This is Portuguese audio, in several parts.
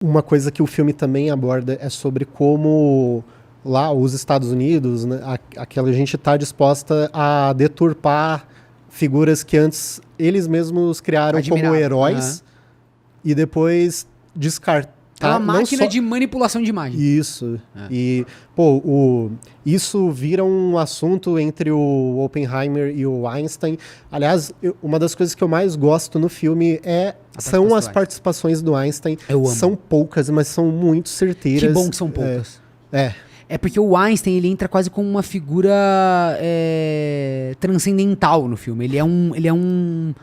Uma coisa que o filme também aborda é sobre como lá os Estados Unidos, né, aquela gente está disposta a deturpar figuras que antes eles mesmos criaram como heróis e depois descartar. É uma máquina de manipulação de imagem. Isso. E, isso vira um assunto entre o Oppenheimer e o Einstein. Aliás, uma das coisas que eu mais gosto no filme são as participações do Einstein. Eu amo. São poucas, mas são muito certeiras. Que bom que são poucas. É porque o Einstein, ele entra quase como uma figura transcendental no filme. Ele é um...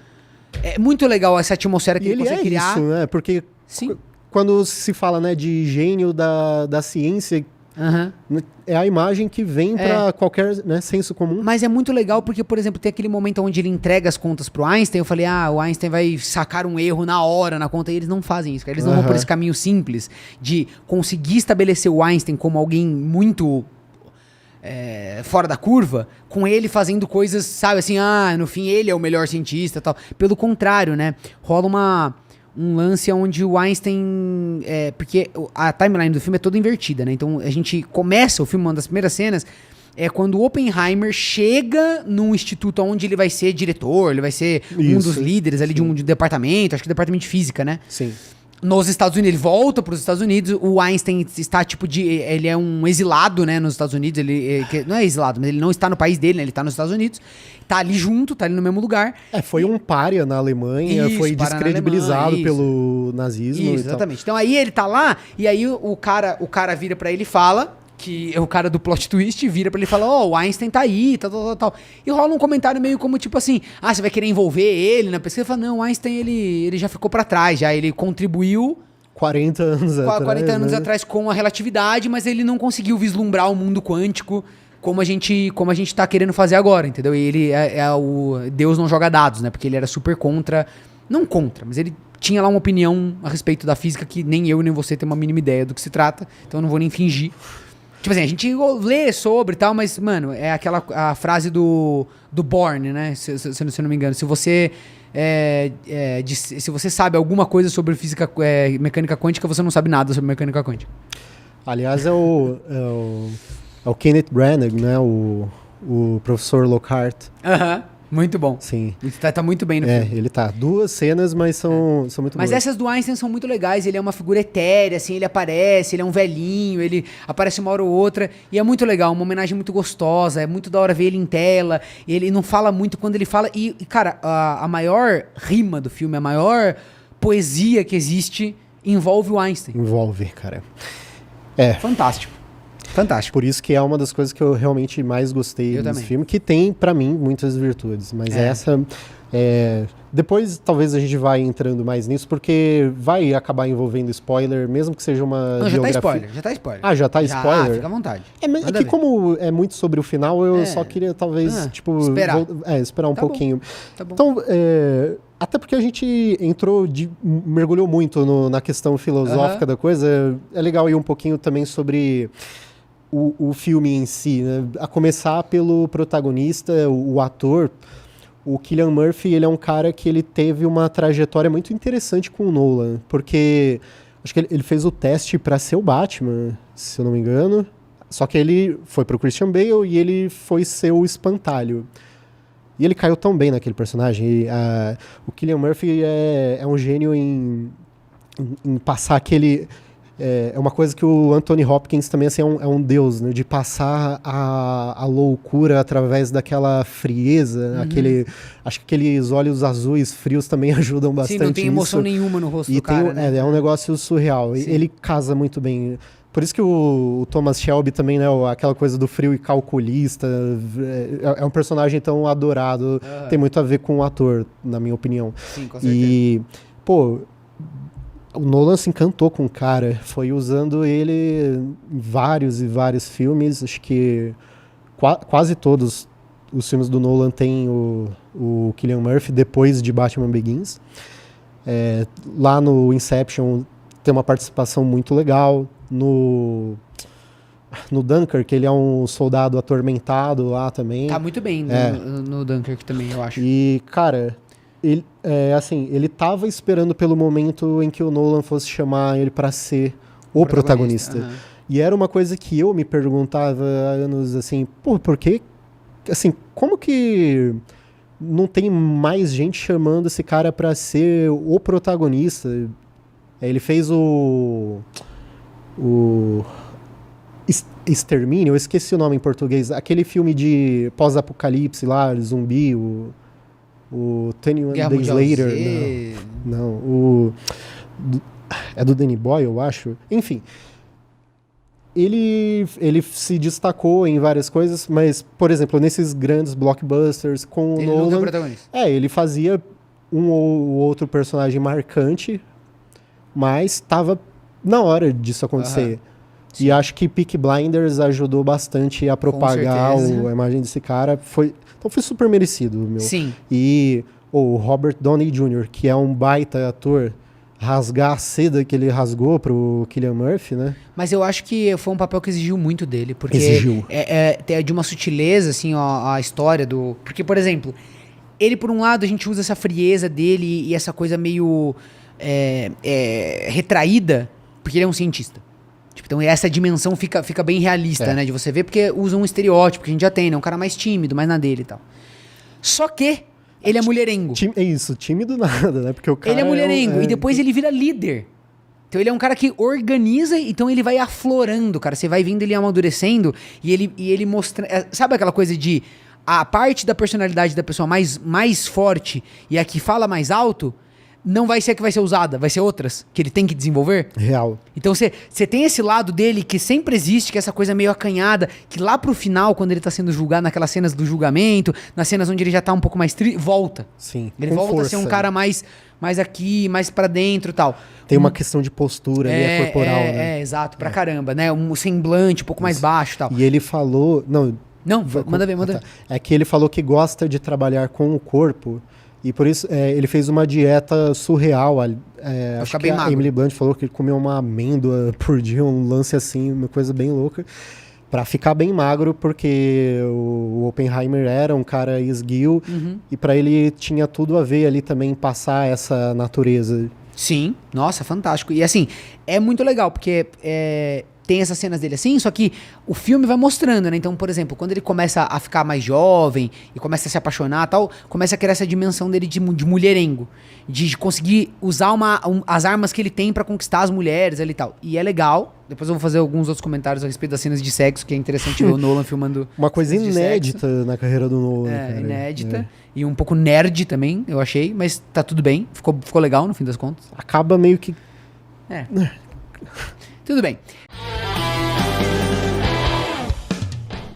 É muito legal essa atmosfera que ele consegue criar. Isso, né? Porque... Sim. Quando se fala, né, de gênio da ciência, é a imagem que vem para qualquer, né, senso comum. Mas é muito legal porque, por exemplo, tem aquele momento onde ele entrega as contas pro Einstein. Eu falei, o Einstein vai sacar um erro na hora na conta. E eles não fazem isso. Eles não vão por esse caminho simples de conseguir estabelecer o Einstein como alguém muito fora da curva, com ele fazendo coisas, sabe, assim, no fim ele é o melhor cientista e tal. Pelo contrário, né, rola um lance onde o Einstein... porque a timeline do filme é toda invertida, né? Então a gente começa o filme, uma das primeiras cenas é quando o Oppenheimer chega num instituto onde ele vai ser diretor, ele vai ser um dos líderes ali de um departamento, acho que departamento de física, né? Sim. Nos Estados Unidos, ele volta para os Estados Unidos, o Einstein está ele é um exilado, né, nos Estados Unidos, não é exilado, mas ele não está no país dele, né, ele está nos Estados Unidos, tá ali junto, tá ali no mesmo lugar. Foi um pária na Alemanha, foi descredibilizado pelo nazismo. Isso, exatamente. Então aí ele tá lá, e aí o cara vira para ele e fala... que é o cara do plot twist, vira pra ele e fala, o Einstein tá aí, tal. E rola um comentário meio como, tipo assim, você vai querer envolver ele na pesquisa? Ele fala, não, o Einstein, ele já ficou pra trás, ele contribuiu 40 anos atrás com a relatividade, mas ele não conseguiu vislumbrar o mundo quântico como a gente tá querendo fazer agora, entendeu? E ele o Deus não joga dados, né? Porque ele era super contra, não contra, mas ele tinha lá uma opinião a respeito da física que nem eu nem você tem uma mínima ideia do que se trata, então eu não vou nem fingir. Tipo assim, a gente lê sobre e tal, mas, mano, é a frase do Born, né? Se eu não me engano. Se você se você sabe alguma coisa sobre física, mecânica quântica, você não sabe nada sobre mecânica quântica. Aliás, é o Kenneth Branagh, né? O professor Lockhart. Muito bom. Sim. Ele tá muito bem no filme. Ele tá. 2 cenas, mas são muito boas. Mas essas do Einstein são muito legais. Ele é uma figura etérea, assim, ele aparece, ele é um velhinho, ele aparece uma hora ou outra. E é muito legal, uma homenagem muito gostosa. É muito da hora ver ele em tela. Ele não fala muito quando ele fala. E cara, a maior rima do filme, a maior poesia que existe, envolve o Einstein. Envolve, cara. Fantástico. Por isso que é uma das coisas que eu realmente mais gostei desse filme, que tem, pra mim, muitas virtudes. Mas essa... depois, talvez, a gente vai entrando mais nisso, porque vai acabar envolvendo spoiler, mesmo que seja uma biografia. Já tá spoiler. Já tá spoiler? Fica à vontade. É que como é muito sobre o final, eu só queria, talvez, esperar um pouquinho. Tá bom. Então, até porque a gente mergulhou muito na questão filosófica da coisa, é legal ir um pouquinho também sobre... O filme em si, né? A começar pelo protagonista, o ator, o Cillian Murphy, ele é um cara que ele teve uma trajetória muito interessante com o Nolan, porque acho que ele fez o teste para ser o Batman, se eu não me engano, só que ele foi pro Christian Bale e ele foi ser o Espantalho. E ele caiu tão bem naquele personagem. O Cillian Murphy é um gênio em passar aquele... É uma coisa que o Anthony Hopkins também assim, é um deus, né? De passar a loucura através daquela frieza, acho que aqueles olhos azuis frios também ajudam bastante. Sim, não tem emoção nenhuma no rosto do cara, né? É um negócio surreal. Ele casa muito bem. Por isso que o Thomas Shelby também, né? Aquela coisa do frio e calculista, é um personagem tão adorado. Tem muito a ver com o ator, na minha opinião. Sim, com certeza. E, o Nolan se encantou com o cara, foi usando ele em vários e vários filmes, acho que quase todos os filmes do Nolan têm o Cillian Murphy depois de Batman Begins. Lá no Inception tem uma participação muito legal, no Dunkirk ele é um soldado atormentado lá também. Tá muito bem no Dunkirk também, eu acho. E, cara... ele tava esperando pelo momento em que o Nolan fosse chamar ele para ser o protagonista. Uhum. E era uma coisa que eu me perguntava há anos, assim, pô, por que, assim, como que não tem mais gente chamando esse cara para ser o protagonista? Ele fez o Extermínio, eu esqueci o nome em português, aquele filme de pós-apocalipse lá, zumbi, o 21 Days Later. Não, é do Danny Boyle, eu acho. Enfim, ele se destacou em várias coisas, mas, por exemplo, nesses grandes blockbusters com o Nolan... Nunca é protagonista. Ele fazia um ou outro personagem marcante, mas estava na hora disso acontecer. Uhum. E acho que Peaky Blinders ajudou bastante a propagar a imagem desse cara. Então foi super merecido, meu. Sim. E o Robert Downey Jr., que é um baita ator, rasgar a seda que ele rasgou pro Cillian Murphy, né? Mas eu acho que foi um papel que exigiu muito dele, porque é de uma sutileza, assim, a história do... Porque, por exemplo, ele, por um lado, a gente usa essa frieza dele e essa coisa meio retraída, porque ele é um cientista. Tipo, então essa dimensão fica bem realista, né? De você ver, porque usa um estereótipo que a gente já tem, né? Um cara mais tímido, mais na dele e tal. Só que ele é mulherengo. É isso, tímido nada, né? Porque o cara ele é mulherengo e depois ele vira líder. Então ele é um cara que organiza, então ele vai aflorando, cara. Você vai vendo ele amadurecendo e ele mostra... Sabe aquela coisa de a parte da personalidade da pessoa mais forte e a que fala mais alto... não vai ser a que vai ser usada, vai ser outras que ele tem que desenvolver. Real. Então você tem esse lado dele que sempre existe, que é essa coisa meio acanhada, que lá pro final, quando ele tá sendo julgado, naquelas cenas do julgamento, nas cenas onde ele já tá um pouco mais volta. Sim. Ele volta força, a ser um cara mais aqui, mais pra dentro e tal. Tem uma questão de postura ali, corporal, né? Exato, pra caramba, né? Um semblante um pouco mais baixo e tal. E ele falou... Não, manda ver. Tá. É que ele falou que gosta de trabalhar com o corpo... E por isso ele fez uma dieta surreal. Acho que a Emily Blunt falou que ele comeu uma amêndoa por dia, um lance assim, uma coisa bem louca. Pra ficar bem magro, porque o Oppenheimer era um cara esguio. E pra ele tinha tudo a ver ali também passar essa natureza. Sim, nossa, fantástico. E assim, é muito legal, porque tem essas cenas dele assim, só que o filme vai mostrando, né? Então, por exemplo, quando ele começa a ficar mais jovem e começa a se apaixonar e tal, começa a criar essa dimensão dele de mulherengo, de conseguir usar as armas que ele tem pra conquistar as mulheres ali e tal. E é legal. Depois eu vou fazer alguns outros comentários a respeito das cenas de sexo, que é interessante ver o Nolan filmando. Uma coisa inédita na carreira do Nolan. Cara. Inédita. E um pouco nerd também, eu achei, mas tá tudo bem. Ficou legal no fim das contas. Acaba meio que... Tudo bem.